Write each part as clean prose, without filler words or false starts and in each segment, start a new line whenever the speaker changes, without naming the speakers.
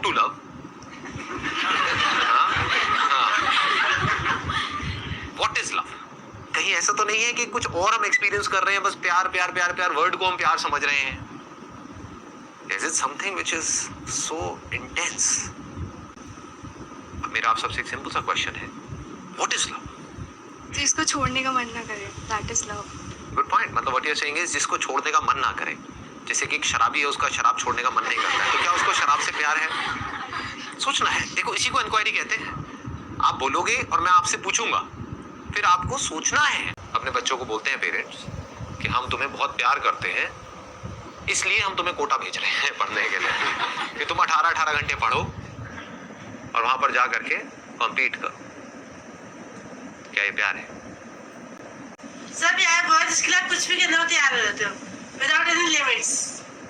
To love? What is love? कहीं ऐसा तो नहीं है कि कुछ और हम एक्सपीरियंस कर रहे हैं, बस प्यार प्यार प्यार प्यार, वर्ड को हम प्यार समझ रहे हैं? Is it something which is so intense? अब मेरा आप सबसे एक सिंपल सा क्वेश्चन है, व्हाट इज लव?
जिसको छोड़ने का मन ना करे, that is love.
Good point. मतलब what you are saying is जिसको छोड़ने का मन ना करे। जैसे कि एक शराबी है, उसका शराब छोड़ने का मन नहीं करता है, तो क्या उसको शराब से प्यार है? सोचना है। देखो, इसी को इंक्वायरी कहते हैं। आप बोलोगे और मैं आपसे पूछूंगा, फिर आपको सोचना है। अपने बच्चों को बोलते हैं पेरेंट्स कि हम तुम्हें बहुत प्यार करते हैं, इसलिए हम तुम्हें कोटा भेज रहे हैं पढ़ने के लिए कि तुम 18-18 घंटे पढ़ो और वहां पर जा करके कंप्लीट करो। क्या ये प्यार है?
सब यार बहुत, इसके लिए कुछ भी करने को तैयार हो जाते हो विदाउट एनी लिमिट्स।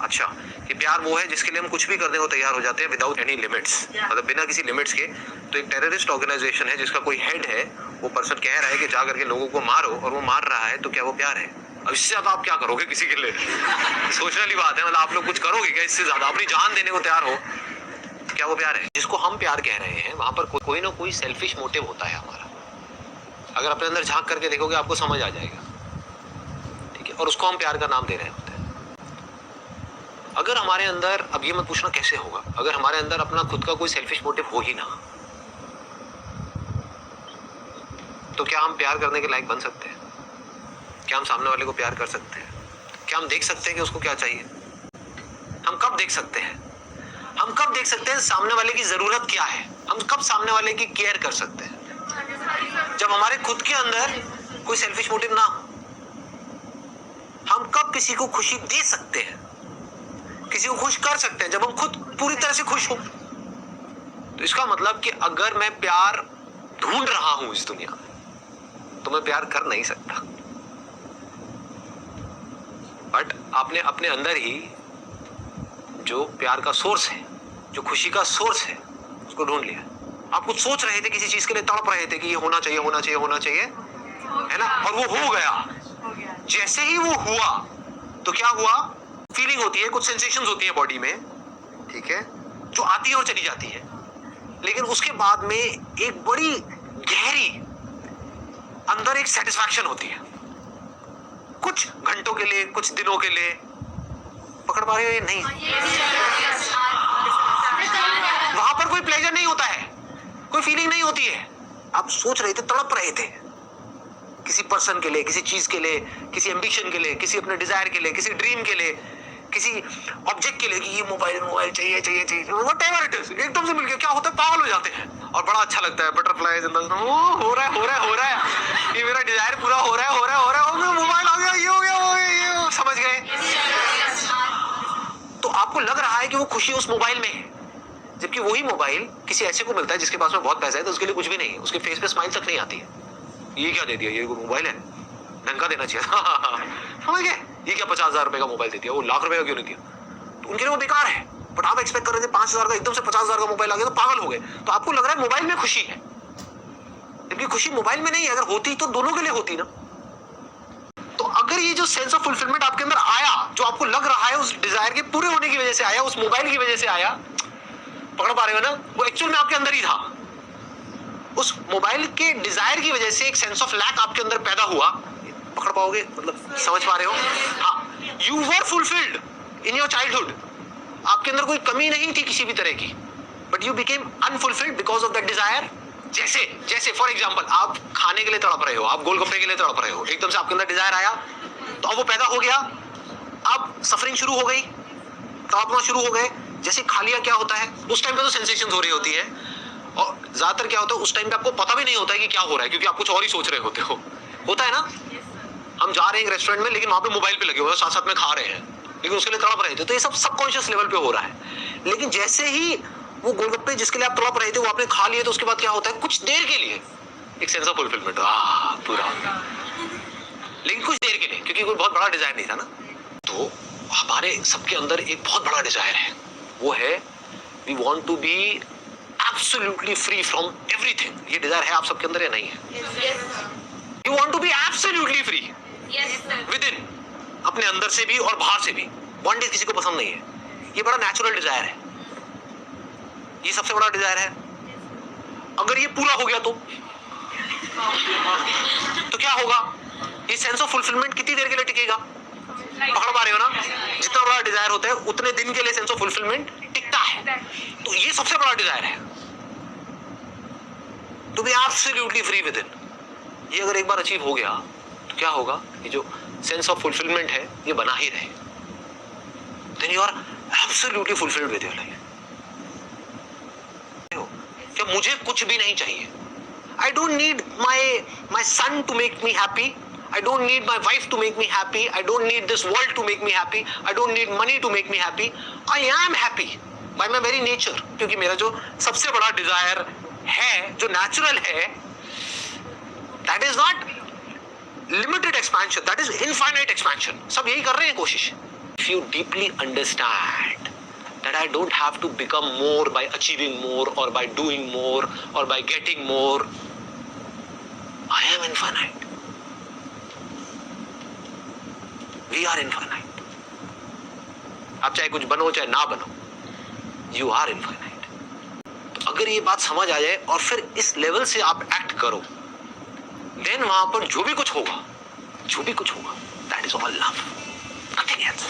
अच्छा, ये प्यार वो है जिसके लिए हम कुछ भी करने को तैयार हो जाते हैं विदाउट एनी लिमिट्स, मतलब बिना किसी लिमिट्स के। तो एक टेररिस्ट ऑर्गेनाइजेशन है जिसका कोई हेड है, वो पर्सन कह रहा है कि जा करके लोगों को मारो, और वो मार रहा है, तो क्या वो प्यार है? अब इससे ज्यादा आप क्या करोगे किसी के लिए? सोचने वाली बात है। मतलब आप लोग कुछ करोगे क्या इससे ज्यादा? अपनी जान देने को तैयार हो, क्या वो प्यार है? जिसको हम प्यार कह रहे हैं, वहां पर कोई ना कोई सेल्फिश मोटिव होता है हमारा। अगर अपने अंदर झांक करके देखोगे आपको समझ आ जाएगा, ठीक है? और उसको हम प्यार का नाम दे रहे होते हैं। अगर हमारे अंदर, अब ये मत पूछना कैसे होगा, अगर हमारे अंदर अपना खुद का कोई सेल्फिश मोटिव हो ही ना, तो क्या हम प्यार करने के लायक बन सकते हैं? क्या हम सामने वाले को प्यार कर सकते हैं? क्या हम देख सकते हैं कि उसको क्या चाहिए? हम कब देख सकते हैं? हम कब देख सकते हैं सामने वाले की जरूरत क्या है? हम कब सामने वाले की केयर कर सकते हैं? जब हमारे खुद के अंदर कोई सेल्फिश मोटिव ना हो। हम कब किसी को खुशी दे सकते हैं, किसी को खुश कर सकते हैं? जब हम खुद पूरी तरह से खुश हो। तो इसका मतलब कि अगर मैं प्यार ढूंढ रहा हूं इस दुनिया में, तो मैं प्यार कर नहीं सकता। बट आपने अपने अंदर ही जो प्यार का सोर्स है, जो खुशी का सोर्स है, उसको ढूंढ लिया। आप कुछ सोच रहे थे, किसी चीज के लिए तड़प रहे थे कि ये होना चाहिए होना चाहिए होना चाहिए, है ना? और वो हो गया। जैसे ही वो हुआ, तो क्या हुआ? फीलिंग होती है, कुछ सेंसेशंस होती है बॉडी में, ठीक है, जो आती है और चली जाती है। लेकिन उसके बाद में एक बड़ी गहरी अंदर एक सेटिस्फैक्शन होती है, कुछ घंटों के लिए, कुछ दिनों के लिए। पकड़ पा रहे हो? ये नहीं, वहां पर कोई प्लेजर नहीं होता है, कोई फीलिंग नहीं होती है। आप सोच रहे थे, तड़प रहे थे किसी पर्सन के लिए, किसी चीज के लिए, किसी एम्बिशन के लिए, किसी अपने डिजायर के लिए, किसी ड्रीम के लिए, किसी ऑब्जेक्ट के लिए कि ये मोबाइल चाहिए चाहिए चाहिए, व्हाटएवर इट इज। एकदम से मिलके क्या होता है, पागल हो जाते हैं और बड़ा अच्छा लगता है। बटरफ्लाइज हो रहा है, ये मेरा डिजायर पूरा हो रहा है, मोबाइल आ गया, ये हो गया, वो ये, समझ गए? तो आपको लग रहा है कि वो खुशी उस मोबाइल में है, जबकि वही मोबाइल किसी ऐसे को मिलता है जिसके पास में बहुत पैसा है, तो उसके लिए कुछ भी नहीं है, उसके फेस पे स्माइल तक नहीं आती है। ये क्या दे दिया, ये मोबाइल है, ढंग देना चाहिए। समझ गए? ये क्या 50,000 रुपए का मोबाइल दे दिया, वो लाख रुपए का क्यों नहीं दिया? तो उनके लिए वो बेकार है। बट आप एक्सपेक्ट कर रहे थे 5,000 का, एकदम से 50,000 का मोबाइल आ गया तो पागल हो गए। तो आपको लग रहा है मोबाइल में खुशी है, जबकि खुशी मोबाइल में नहीं है। अगर होती तो दोनों के लिए होती ना। तो अगर ये जो सेंस ऑफ फुलफिलमेंट आपके अंदर आया, जो आपको लग रहा है उस डिजायर के पूरे होने की वजह से आया, उस मोबाइल की वजह से आया, पकड़ पा रहे हो ना? वो एक्चुअल में आपके अंदर ही था। उस मोबाइल के डिजायर की वजह से एक सेंस ऑफ लैक आपके अंदर पैदा हुआ। पकड़ पाओगे? मतलब समझ पा रहे हो? हाँ, you were fulfilled in your childhood. आपके अंदर कोई कमी नहीं थी किसी भी तरह की, but you became unfulfilled because of that desire. जैसे फॉर एग्जाम्पल, आप खाने के लिए तड़प रहे हो, आप गोलगप्पे के लिए तड़प रहे हो, एकदम से आपके अंदर डिजायर आया, तो अब वो पैदा हो गया, अब सफरिंग शुरू हो गई, तड़पना शुरू हो गए। जैसे खा लिया, क्या होता है उस टाइम पे? तो सेंसेशन हो रही होती है, और ज्यादातर क्या होता है उस टाइम पे आपको पता भी नहीं होता है कि क्या हो रहा है, क्योंकि आप कुछ और ही सोच रहे होते हो। होता है ना? हम जा रहे हैं एक रेस्टोरेंट में, लेकिन वहां पे मोबाइल पे लगे हुए हैं, साथ साथ में खा रहे हैं, लेकिन उसके लिए तड़प रहे थे। तो ये सब सबकॉन्शियस लेवल पे हो रहा है। लेकिन जैसे ही वो गोलगप्पे जिसके लिए आप तड़प रहे थे वो आपने खा लिए, तो उसके बाद क्या होता है? कुछ देर के लिए एक सेंस ऑफ फुलफिलमेंट पूरा, लेकिन कुछ देर के लिए, क्योंकि कोई बहुत बड़ा डिजायर नहीं था ना। तो हमारे सबके अंदर एक बहुत बड़ा डिजायर है, वो है we want to be absolutely free from everything. ये डिजायर है आप सबके अंदर या नहीं है? You want to be absolutely free within, अपने अंदर से भी और बाहर से भी। बॉन्डेज किसी को पसंद नहीं है, ये बड़ा नेचुरल डिजायर है। ये सबसे बड़ा डिजायर है। अगर ये पूरा हो गया तो क्या होगा? ये सेंस ऑफ फुलफिलमेंट कितनी देर के लिए टिकेगा? पकड़ पा रहे हो ना? जितना बड़ा डिजायर होता है उतने दिन के लिए सेंस ऑफ फुलफिलमेंट टिकता है। तो ये सबसे बड़ा डिजायर है, to be absolutely free within. ये अगर एक बार अचीव हो गया तो क्या होगा? ये जो सेंस ऑफ फुलफिलमेंट है ये बना ही रहे, then you are absolutely fulfilled with your life. क्या मुझे कुछ भी नहीं चाहिए? I don't need my son to make me happy. I don't need my wife to make me happy. I don't need this world to make me happy. I don't need money to make me happy. I am happy by my very nature. क्योंकि मेरा जो सबसे बड़ा desire है, जो natural है, that is not limited expansion. That is infinite expansion. सब यही कर रहे हैं कोशिश. If you deeply understand that I don't have to become more by achieving more or by doing more or by getting more, I am infinite. We are infinite. आप चाहे कुछ बनो चाहे ना बनो, you are infinite. तो अगर ये बात समझ आ जाए और फिर इस लेवल से आप एक्ट करो, देन वहां पर जो भी कुछ होगा, that is all love, nothing else.